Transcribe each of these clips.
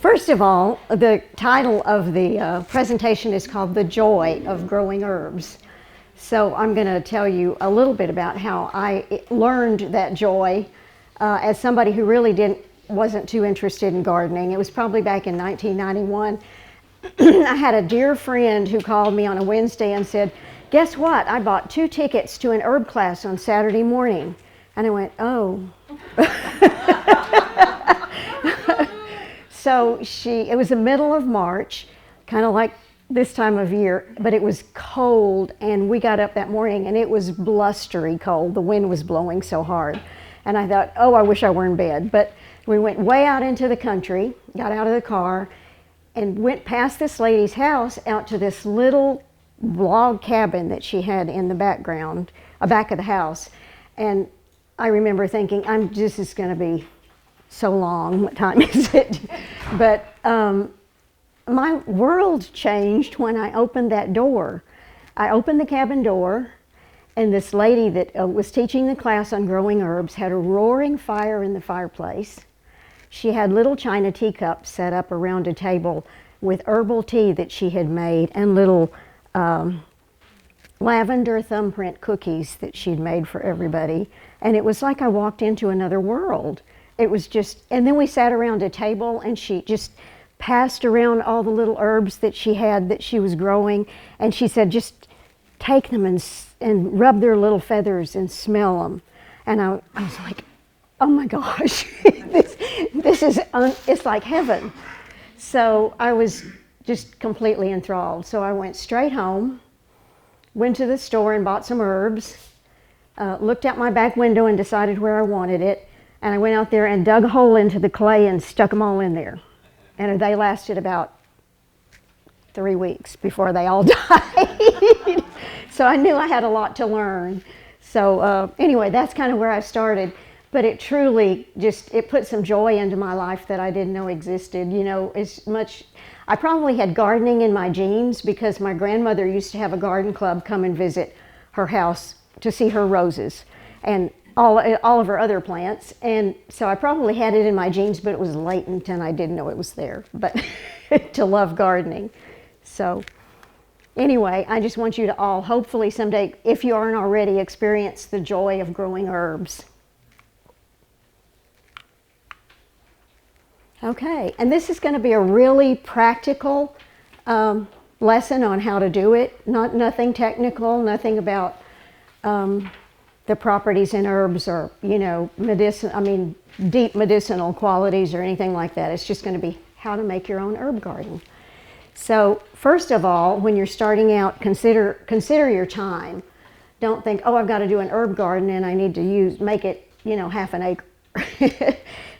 First of all, the title of the presentation is called The Joy of Growing Herbs. So I'm going to tell you a little bit about how I learned that joy as somebody who really wasn't too interested in gardening. It was probably back in 1991. I had a dear friend who called me on a Wednesday and said, "Guess what? I bought 2 tickets to an herb class on Saturday morning." And I went, "Oh." So it was the middle of March, kind of like this time of year, but it was cold, and we got up that morning and it was blustery cold. The wind was blowing so hard. And I thought, oh, I wish I were in bed. But we went way out into the country, got out of the car, and went past this lady's house out to this little log cabin that she had in the back of the house. And I remember thinking, this is going to be so long. What time is it? But my world changed when I opened that door. I opened the cabin door, and this lady that was teaching the class on growing herbs had a roaring fire in the fireplace. She had little china teacups set up around a table with herbal tea that she had made and little lavender thumbprint cookies that she'd made for everybody. And it was like I walked into another world. It was just, and then we sat around a table and she just passed around all the little herbs that she had that she was growing. And she said, just take them and rub their little feathers and smell them. And I was like, oh my gosh, it's like heaven. So I was just completely enthralled. So I went straight home, went to the store and bought some herbs, looked out my back window and decided where I wanted it. And I went out there and dug a hole into the clay and stuck them all in there. And they lasted about 3 weeks before they all died. So I knew I had a lot to learn. So anyway, that's kind of where I started. But it truly it put some joy into my life that I didn't know existed. You know, I probably had gardening in my genes because my grandmother used to have a garden club come and visit her house to see her roses and all of her other plants. And so I probably had it in my genes, but it was latent and I didn't know it was there, but to love gardening. So anyway, I just want you to all, hopefully someday, if you aren't already, experience the joy of growing herbs. Okay, and this is going to be a really practical lesson on how to do it. Nothing technical, nothing about the properties in herbs or, you know, deep medicinal qualities or anything like that. It's just going to be how to make your own herb garden. So first of all, when you're starting out, consider your time. Don't think, oh, I've got to do an herb garden and I need to make it, you know, half an acre.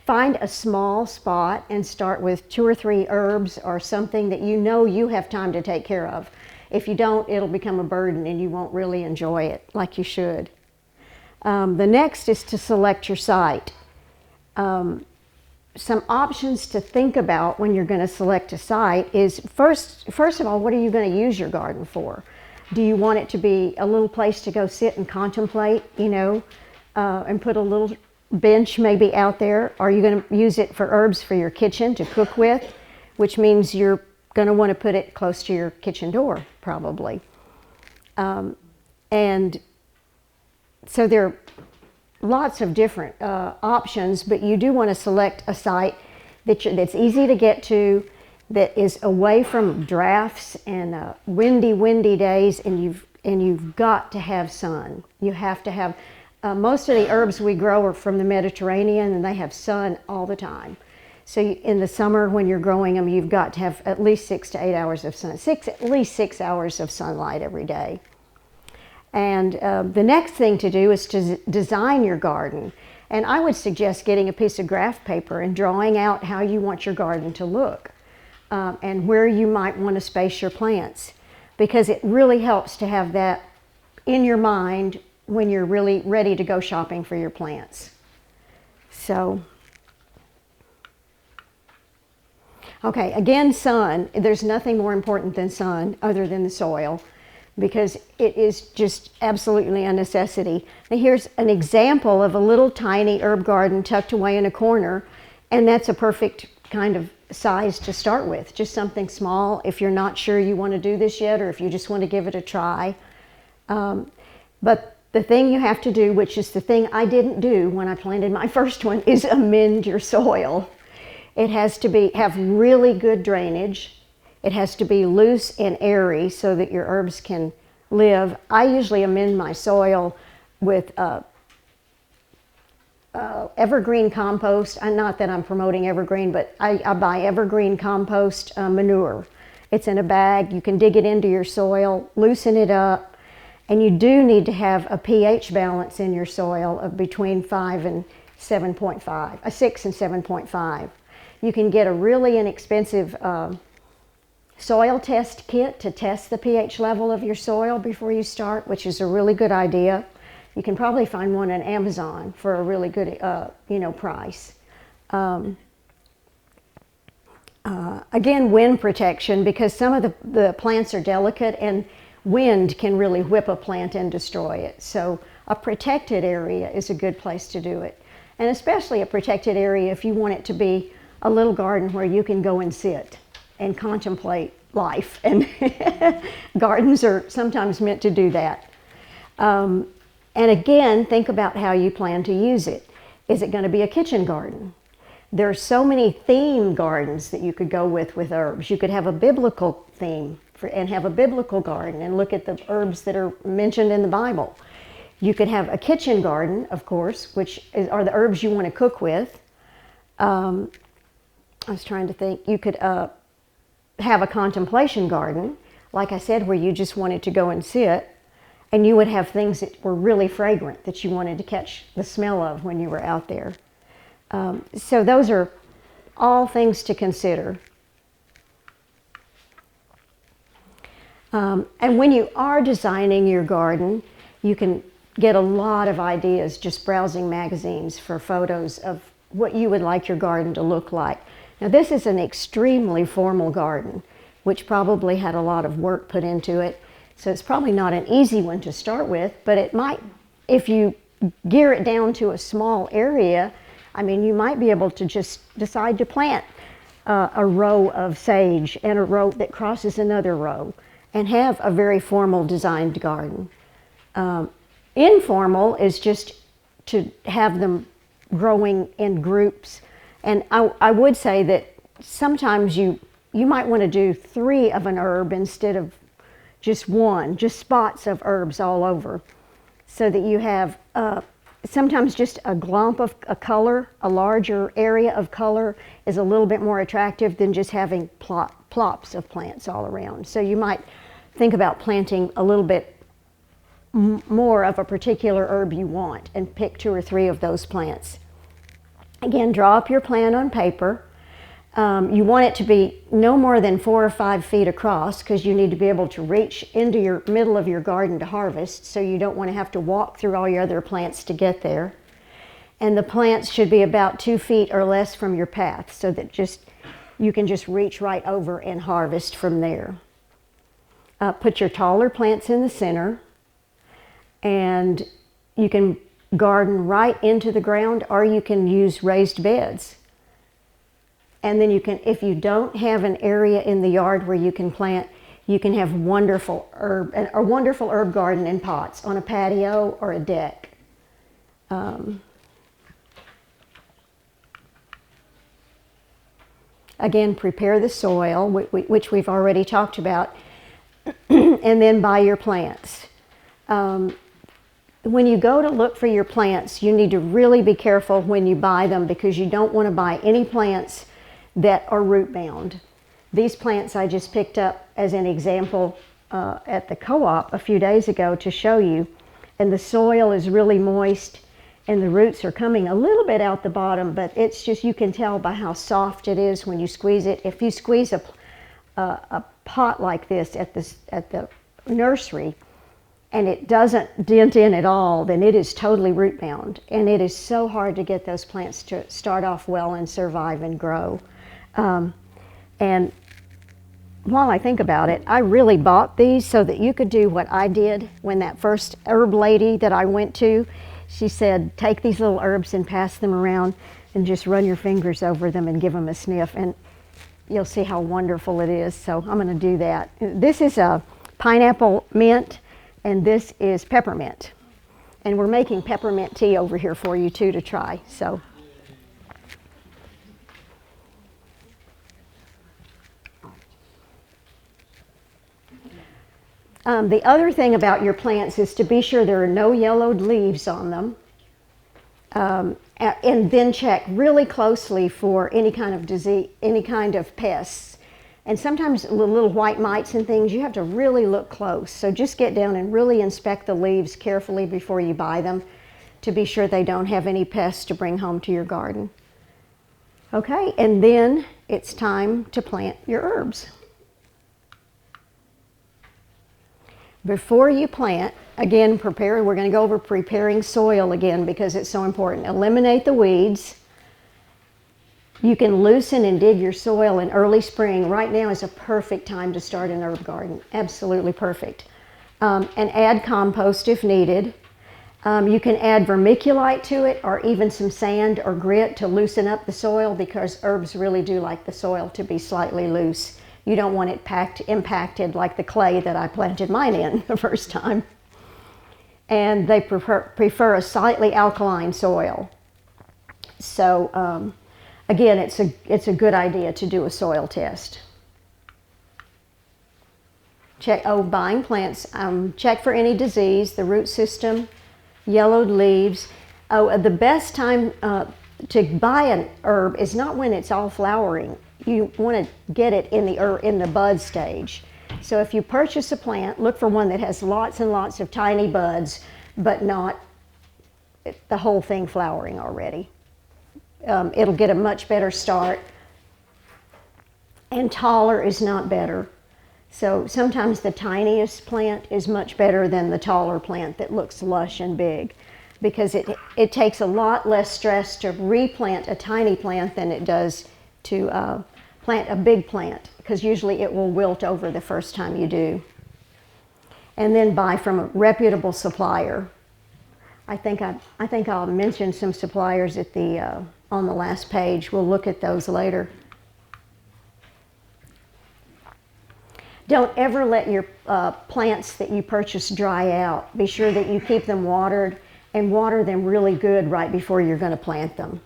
Find a small spot and start with 2 or 3 herbs or something that you know you have time to take care of. If you don't, it'll become a burden and you won't really enjoy it like you should. The next is to select your site. Some options to think about when you're going to select a site is first of all, what are you going to use your garden for? Do you want it to be a little place to go sit and contemplate, you know, and put a little bench maybe out there? Are you going to use it for herbs for your kitchen to cook with, which means you're going to want to put it close to your kitchen door probably. And so there are lots of different options, but you do want to select a site that's easy to get to, that is away from drafts and windy days, and you've got to have sun. You have to have most of the herbs we grow are from the Mediterranean, and they have sun all the time. So in the summer when you're growing them, you've got to have at least 6 to 8 hours of sun, at least 6 hours of sunlight every day. And the next thing to do is to design your garden. And I would suggest getting a piece of graph paper and drawing out how you want your garden to look and where you might want to space your plants, because it really helps to have that in your mind when you're really ready to go shopping for your plants. So, okay, again, sun. There's nothing more important than sun other than the soil, because it is just absolutely a necessity. Now here's an example of a little tiny herb garden tucked away in a corner, and that's a perfect kind of size to start with, just something small if you're not sure you want to do this yet, or if you just want to give it a try. But the thing you have to do, which is the thing I didn't do when I planted my first one, is amend your soil. It has to have really good drainage. It has to be loose and airy so that your herbs can live. I usually amend my soil with evergreen compost. Not that I'm promoting evergreen, but I buy evergreen compost manure. It's in a bag. You can dig it into your soil, loosen it up, and you do need to have a pH balance in your soil of between 5 and 7.5, 6 and 7.5. You can get a really inexpensive soil test kit to test the pH level of your soil before you start, which is a really good idea. You can probably find one on Amazon for a really good, price. Again, wind protection, because some of the plants are delicate and wind can really whip a plant and destroy it. So a protected area is a good place to do it. And especially a protected area if you want it to be a little garden where you can go and sit and contemplate life. And gardens are sometimes meant to do that. And again, think about how you plan to use it. Is it going to be a kitchen garden? There are so many theme gardens that you could go with herbs. You could have a biblical theme and have a biblical garden and look at the herbs that are mentioned in the Bible. You could have a kitchen garden, of course, which are the herbs you want to cook with. I was trying to think. You could have a contemplation garden, like I said, where you just wanted to go and sit, and you would have things that were really fragrant that you wanted to catch the smell of when you were out there. So those are all things to consider. And when you are designing your garden, you can get a lot of ideas just browsing magazines for photos of what you would like your garden to look like. Now, this is an extremely formal garden, which probably had a lot of work put into it. So it's probably not an easy one to start with, but it might, if you gear it down to a small area, I mean, you might be able to just decide to plant a row of sage and a row that crosses another row and have a very formal designed garden. Informal is just to have them growing in groups. And I would say that sometimes you might want to do 3 of an herb instead of just one, just spots of herbs all over, so that you have sometimes just a glomp of a color, a larger area of color is a little bit more attractive than just having plops of plants all around. So you might think about planting a little bit more of a particular herb you want and pick 2 or 3 of those plants. Again, draw up your plan on paper. You want it to be no more than 4 or 5 feet across, because you need to be able to reach into your middle of your garden to harvest, so you don't want to have to walk through all your other plants to get there. And the plants should be about 2 feet or less from your path, so that you can just reach right over and harvest from there. Put your taller plants in the center, and you can garden right into the ground, or you can use raised beds. And then you can, if you don't have an area in the yard where you can plant, you can have a wonderful herb garden in pots on a patio or a deck. Again, prepare the soil, which we've already talked about, and then buy your plants. When you go to look for your plants, you need to really be careful when you buy them, because you don't want to buy any plants that are root bound. These plants I just picked up as an example at the co-op a few days ago to show you, and the soil is really moist and the roots are coming a little bit out the bottom, but it's just, you can tell by how soft it is when you squeeze it. If you squeeze a pot like this at the nursery and it doesn't dent in at all, then it is totally root bound, and it is so hard to get those plants to start off well and survive and grow. And while I think about it, I really bought these so that you could do what I did when that first herb lady that I went to, she said, take these little herbs and pass them around and just run your fingers over them and give them a sniff. And you'll see how wonderful it is. So I'm going to do that. This is a pineapple mint, and this is peppermint. And we're making peppermint tea over here for you too to try. So. The other thing about your plants is to be sure there are no yellowed leaves on them. And then check really closely for any kind of disease, any kind of pests. And sometimes little white mites and things, you have to really look close. So just get down and really inspect the leaves carefully before you buy them to be sure they don't have any pests to bring home to your garden. Okay, and then it's time to plant your herbs. Before you plant, again, we're going to go over preparing soil again because it's so important. Eliminate the weeds. You can loosen and dig your soil in early spring. Right now is a perfect time to start an herb garden. Absolutely perfect. And add compost if needed. You can add vermiculite to it or even some sand or grit to loosen up the soil because herbs really do like the soil to be slightly loose. You don't want it impacted like the clay that I planted mine in the first time. And they prefer a slightly alkaline soil. So again, it's a good idea to do a soil test. Buying plants, check for any disease, the root system, yellowed leaves. The best time to buy an herb is not when it's all flowering. You want to get it in the bud stage. So if you purchase a plant, look for one that has lots and lots of tiny buds, but not the whole thing flowering already. It'll get a much better start. And taller is not better. So sometimes the tiniest plant is much better than the taller plant that looks lush and big, because it takes a lot less stress to replant a tiny plant than it does to plant a big plant, because usually it will wilt over the first time you do. And then buy from a reputable supplier. I think I'll mention some suppliers at on the last page. We'll look at those later. Don't ever let your plants that you purchase dry out. Be sure that you keep them watered and water them really good right before you're going to plant them.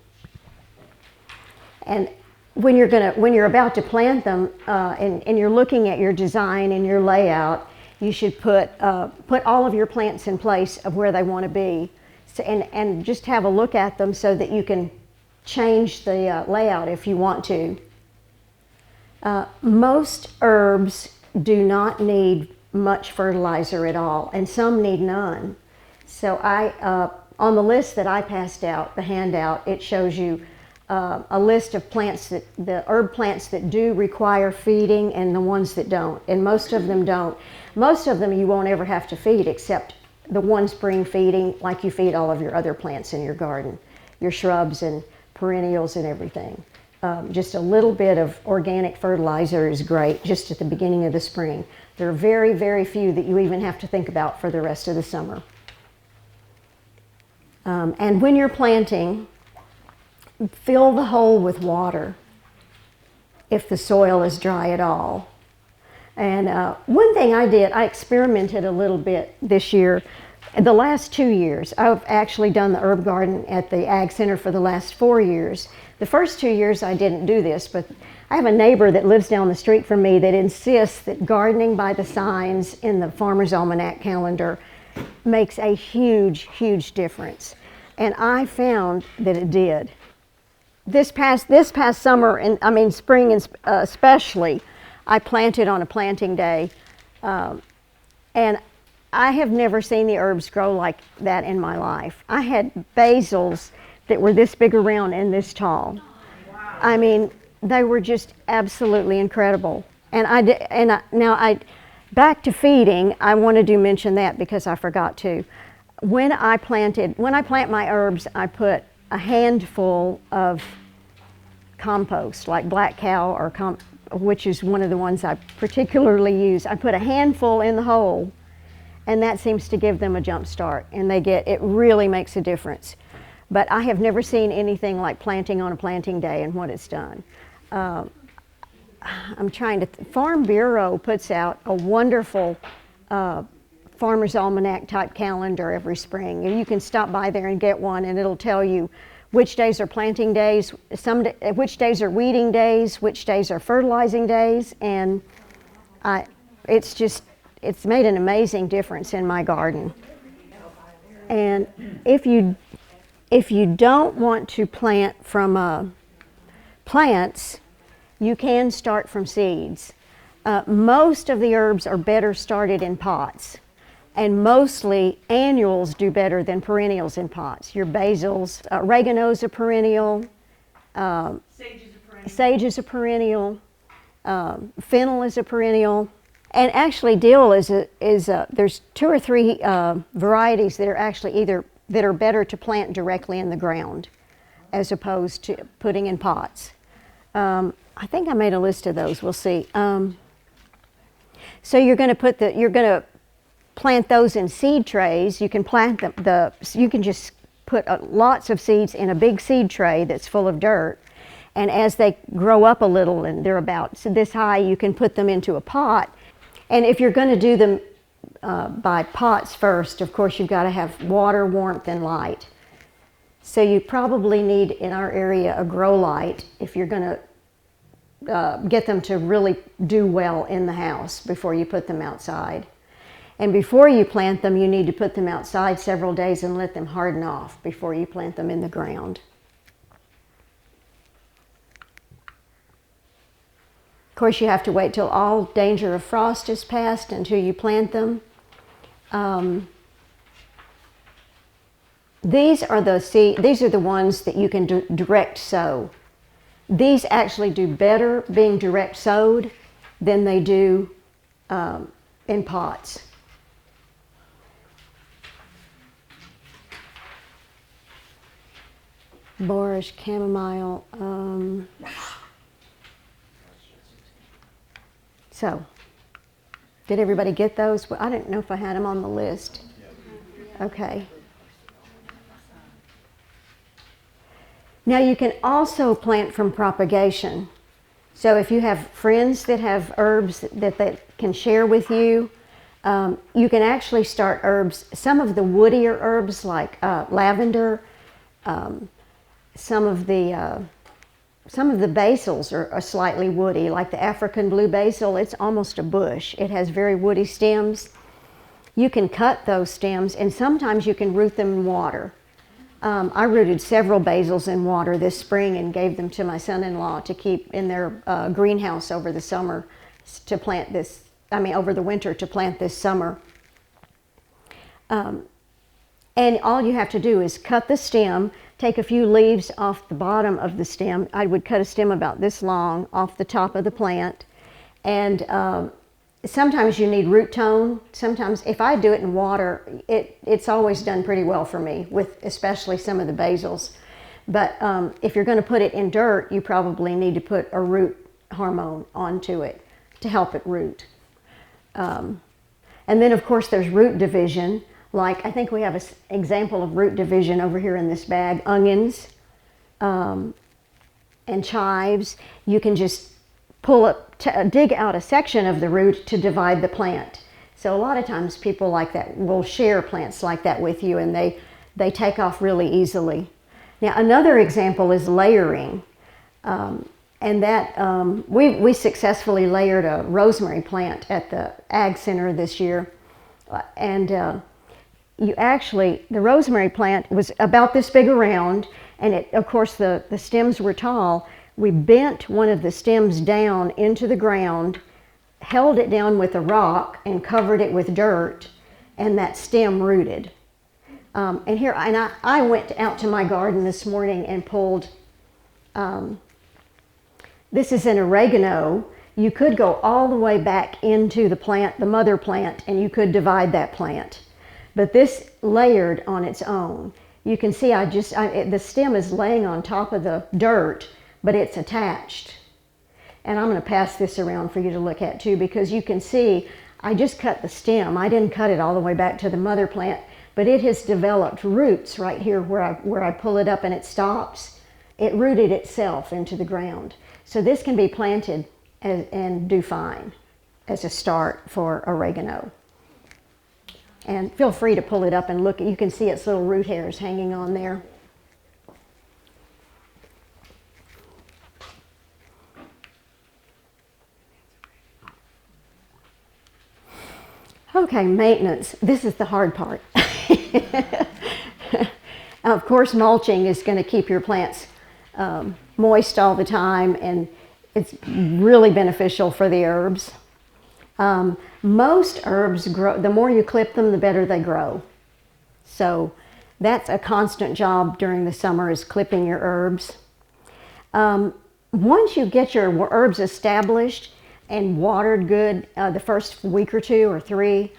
And when you're about to plant them and you're looking at your design and your layout, you should put all of your plants in place of where they want to be, and just have a look at them so that you can change the layout if you want to. Most herbs do not need much fertilizer at all, and some need none. So on the list that I passed out, the handout, it shows you a list of the herb plants that do require feeding and the ones that don't, and most of them don't. Most of them you won't ever have to feed except the one spring feeding, like you feed all of your other plants in your garden, your shrubs and perennials and everything. Just a little bit of organic fertilizer is great just at the beginning of the spring. There are very, very few that you even have to think about for the rest of the summer. And when you're planting, fill the hole with water if the soil is dry at all. And one thing I did, I experimented a little bit this year. The last 2 years, I've actually done the herb garden at the Ag Center for the last 4 years. The first 2 years I didn't do this, but I have a neighbor that lives down the street from me that insists that gardening by the signs in the Farmer's Almanac calendar makes a huge, huge difference. And I found that it did. This past summer, and spring especially, I planted on a planting day, and I have never seen the herbs grow like that in my life. I had basils that were this big around and this tall. Wow. I mean, they were just absolutely incredible. And back to feeding, I wanted to mention that because I forgot to. When I plant my herbs, I put a handful of compost, like Black Cow which is one of the ones I particularly use. I put a handful in the hole, and that seems to give them a jump start, and it really makes a difference. But I have never seen anything like planting on a planting day and what it's done. I'm trying to, Farm Bureau puts out a wonderful Farmer's Almanac type calendar every spring. And you can stop by there and get one, and it'll tell you which days are planting days, which days are weeding days, which days are fertilizing days, and it's made an amazing difference in my garden. And if you don't want to plant from plants, you can start from seeds. Most of the herbs are better started in pots, and mostly annuals do better than perennials in pots. Your basils, oregano's a perennial, sage is a perennial, fennel is a perennial, and actually dill there's 2 or 3 varieties that are actually that are better to plant directly in the ground as opposed to putting in pots. I think I made a list of those. We'll see. So you're going to plant those in seed trays. You can plant you can just put lots of seeds in a big seed tray that's full of dirt, and as they grow up a little and they're about this high, you can put them into a pot. And if you're going to do them by pots first, of course you've got to have water, warmth, and light. So you probably need, in our area, a grow light if you're going to get them to really do well in the house before you put them outside. And before you plant them, you need to put them outside several days and let them harden off before you plant them in the ground. Of course, you have to wait till all danger of frost is past until you plant them. These are the ones that you can direct sow. These actually do better being direct sowed than they do in pots. Borage, chamomile. So, did everybody get those? Well, I didn't know if I had them on the list. Okay. Now you can also plant from propagation. So if you have friends that have herbs that they can share with you, you can actually start herbs. Some of the woodier herbs like lavender, some of the basils are slightly woody, like the African blue basil. It's almost a bush. It has very woody stems. You can cut those stems, and sometimes you can root them in water. I rooted several basils in water this spring and gave them to my son-in-law to keep in their greenhouse over the summer to plant this, over the winter to plant this summer. And all you have to do is cut the stem, take a few leaves off the bottom of the stem. I would cut a stem about this long off the top of the plant. And sometimes you need root tone. Sometimes, if I do it in water, it's always done pretty well for me, with especially some of the basils. But if you're going to put it in dirt, you probably need to put a root hormone onto it to help it root. And then, of course, there's root division. Like, I think we have an example of root division over here in this bag. Onions and chives. You can just dig out a section of the root to divide the plant. So a lot of times people like that will share plants like that with you, and they take off really easily. Now, another example is layering. And that we successfully layered a rosemary plant at the Ag Center this year. And the rosemary plant was about this big around, and of course the stems were tall. We bent one of the stems down into the ground, held it down with a rock, and covered it with dirt, and that stem rooted. I went out to my garden this morning and pulled, this is an oregano. You could go all the way back into the plant, the mother plant, and you could divide that plant. But this layered on its own. You can see the stem is laying on top of the dirt, but it's attached. And I'm going to pass this around for you to look at too, because you can see I just cut the stem. I didn't cut it all the way back to the mother plant, but it has developed roots right here where I pull it up and it stops. It rooted itself into the ground. So this can be planted and do fine as a start for oregano. And feel free to pull it up and look. You can see its little root hairs hanging on there. Okay, maintenance. This is the hard part. Of course, mulching is going to keep your plants moist all the time, and it's really beneficial for the herbs. Most herbs grow, the more you clip them, the better they grow. So that's a constant job during the summer, is clipping your herbs. Once you get your herbs established and watered good, the first week or two or three,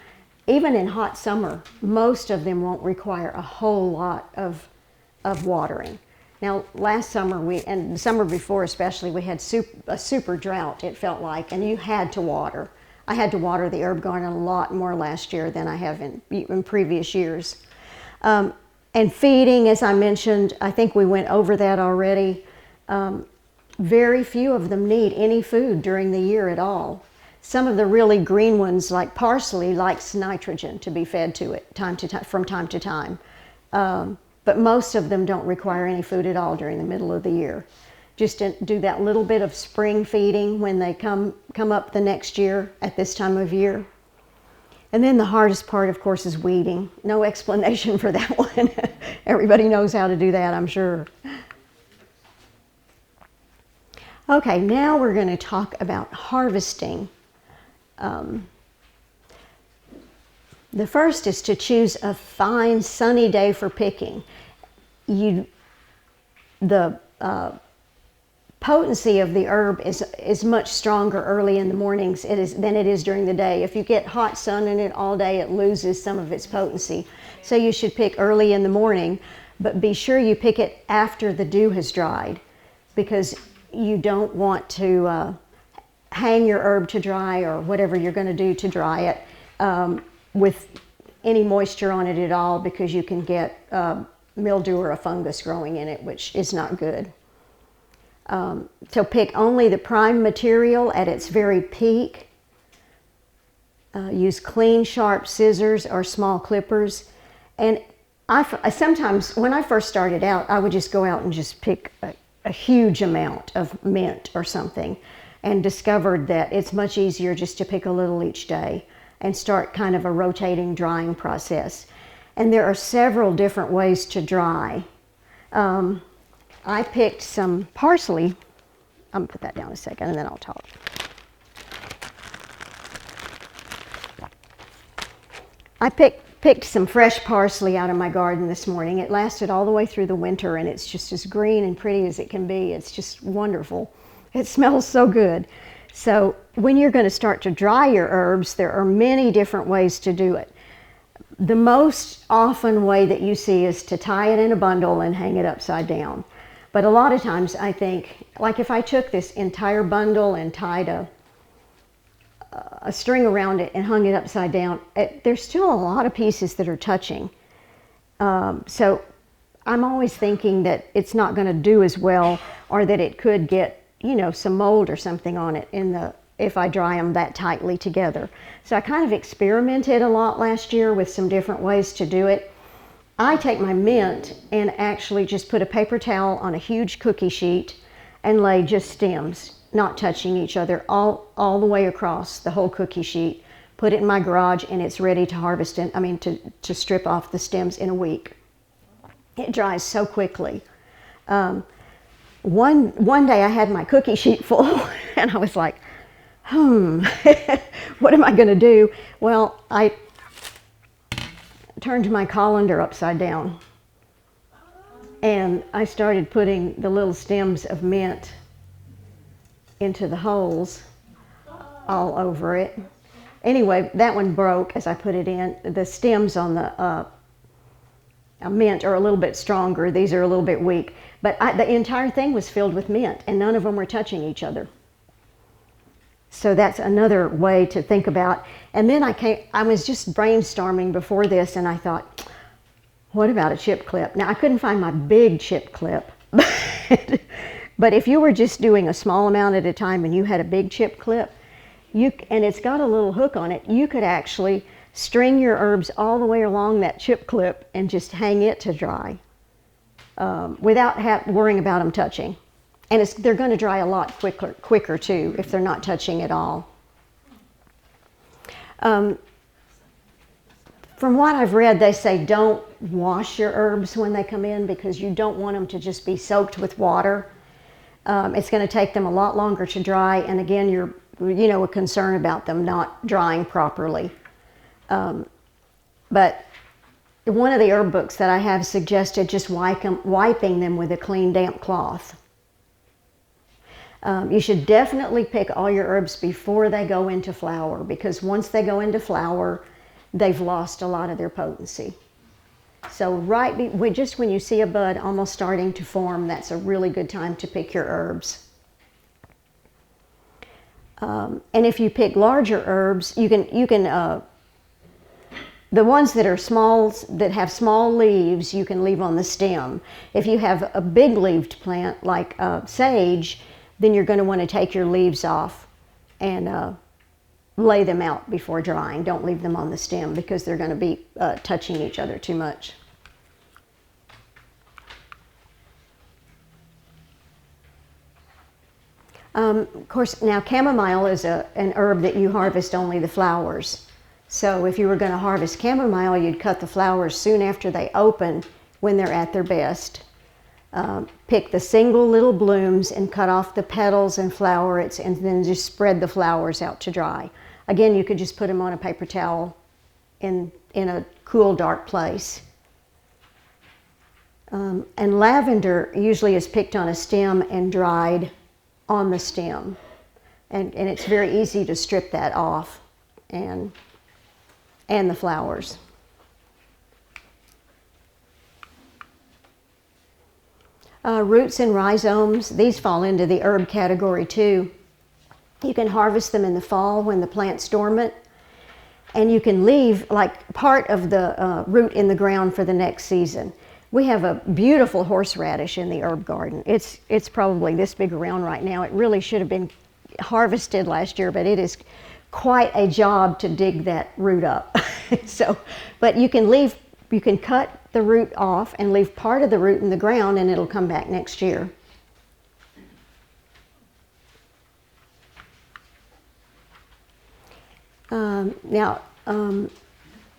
even in hot summer, most of them won't require a whole lot of watering. Now, last summer, and the summer before especially, we had a super drought, it felt like, and you had to water. I had to water the herb garden a lot more last year than I have in previous years. And feeding, as I mentioned, I think we went over that already. Very few of them need any food during the year at all. Some of the really green ones, like parsley, likes nitrogen to be fed to it from time to time. But most of them don't require any food at all during the middle of the year. Just to do that little bit of spring feeding when they come up the next year at this time of year. And then the hardest part, of course, is weeding. No explanation for that one. Everybody knows how to do that, I'm sure. Okay, now we're going to talk about harvesting. The first is to choose a fine sunny day for picking. The potency of the herb is much stronger early in the mornings than it is during the day. If you get hot sun in it all day, it loses some of its potency. So you should pick early in the morning, but be sure you pick it after the dew has dried, because you don't want to hang your herb to dry, or whatever you're going to do to dry it, with any moisture on it at all, because you can get mildew or a fungus growing in it, which is not good. So pick only the prime material at its very peak. Use clean, sharp scissors or small clippers. And I sometimes, when I first started out, I would just go out and just pick a huge amount of mint or something, and discovered that it's much easier just to pick a little each day and start kind of a rotating drying process. And there are several different ways to dry. I picked some parsley. I'm gonna put that down a second and then I'll talk. I picked some fresh parsley out of my garden this morning. It lasted all the way through the winter, and it's just as green and pretty as it can be. It's just wonderful. It smells so good. So when you're going to start to dry your herbs, there are many different ways to do it. The most often way that you see is to tie it in a bundle and hang it upside down. But a lot of times I think, like if I took this entire bundle and tied a string around it and hung it upside down, there's still a lot of pieces that are touching. So I'm always thinking that it's not going to do as well, or that it could get, some mold or something on it if I dry them that tightly together. So I kind of experimented a lot last year with some different ways to do it. I take my mint and actually just put a paper towel on a huge cookie sheet and lay just stems, not touching each other, all the way across the whole cookie sheet. Put it in my garage, and it's ready to harvest to strip off the stems in a week. It dries so quickly. One day I had my cookie sheet full and I was like, what am I going to do? Well, I turned my colander upside down and I started putting the little stems of mint into the holes all over it. Anyway, that one broke as I put it in. The stems on the mint are a little bit stronger. These are a little bit weak. But the entire thing was filled with mint, and none of them were touching each other. So that's another way to think about. And then I was just brainstorming before this, and I thought, what about a chip clip? Now, I couldn't find my big chip clip, But if you were just doing a small amount at a time and you had a big chip clip, and it's got a little hook on it, you could actually string your herbs all the way along that chip clip and just hang it to dry without worrying about them touching. And they're going to dry a lot quicker too if they're not touching at all. From what I've read, they say don't wash your herbs when they come in because you don't want them to just be soaked with water. It's going to take them a lot longer to dry, and again, you're a concern about them not drying properly. But one of the herb books that I have suggested just wiping them with a clean, damp cloth. You should definitely pick all your herbs before they go into flower, because once they go into flower, they've lost a lot of their potency. So just when you see a bud almost starting to form, that's a really good time to pick your herbs. And if you pick larger herbs, you can the ones that are small, that have small leaves, you can leave on the stem. If you have a big leaved plant like sage, then you're going to want to take your leaves off and lay them out before drying. Don't leave them on the stem because they're going to be touching each other too much. Of course, now chamomile is an herb that you harvest only the flowers. So if you were going to harvest chamomile, you'd cut the flowers soon after they open when they're at their best. Pick the single little blooms and cut off the petals and flowerets, and then just spread the flowers out to dry. Again, you could just put them on a paper towel in a cool, dark place. And lavender usually is picked on a stem and dried on the stem. And it's very easy to strip that off and the flowers. Roots and rhizomes, these fall into the herb category too. You can harvest them in the fall when the plant's dormant, and you can leave like part of the root in the ground for the next season. We have a beautiful horseradish in the herb garden. It's probably this big around right now. It really should have been harvested last year, but it is quite a job to dig that root up. But you can cut the root off and leave part of the root in the ground, and it'll come back next year.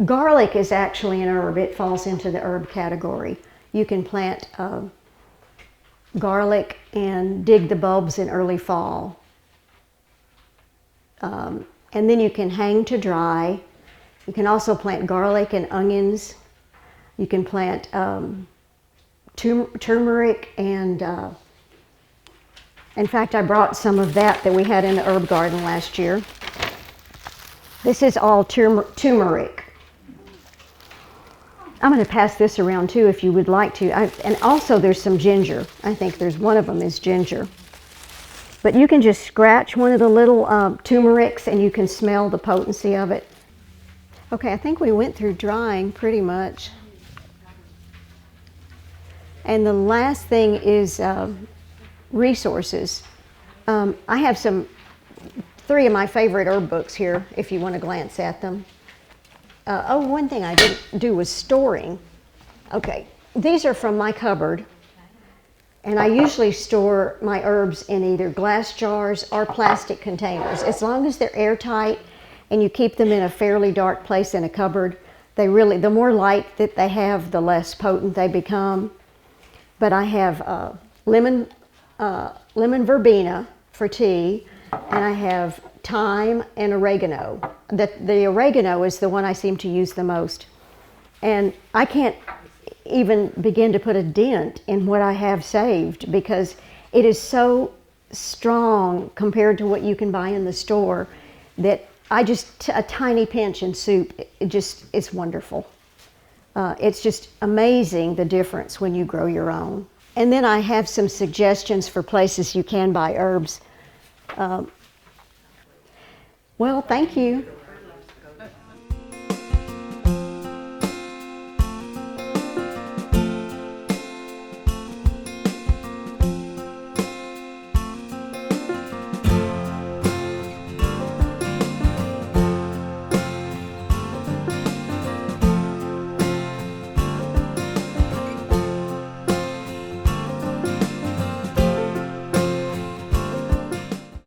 Garlic is actually an herb. It falls into the herb category. You can plant garlic and dig the bulbs in early fall. And then you can hang to dry. You can also plant garlic and onions. You can plant turmeric and, in fact, I brought some of that we had in the herb garden last year. This is all turmeric. I'm going to pass this around too if you would like to. And also there's some ginger. I think there's one of them is ginger. But you can just scratch one of the little turmerics and you can smell the potency of it. Okay, I think we went through drying pretty much. And the last thing is resources. I have three of my favorite herb books here if you want to glance at them. One thing I didn't do was storing. Okay, these are from my cupboard. And I usually store my herbs in either glass jars or plastic containers. As long as they're airtight and you keep them in a fairly dark place in a cupboard, the more light that they have, the less potent they become. But I have lemon verbena for tea, and I have thyme and oregano. The oregano is the one I seem to use the most. And I can't even begin to put a dent in what I have saved because it is so strong compared to what you can buy in the store that a tiny pinch in soup, it's wonderful. It's just amazing the difference when you grow your own. And then I have some suggestions for places you can buy herbs. Well, thank you.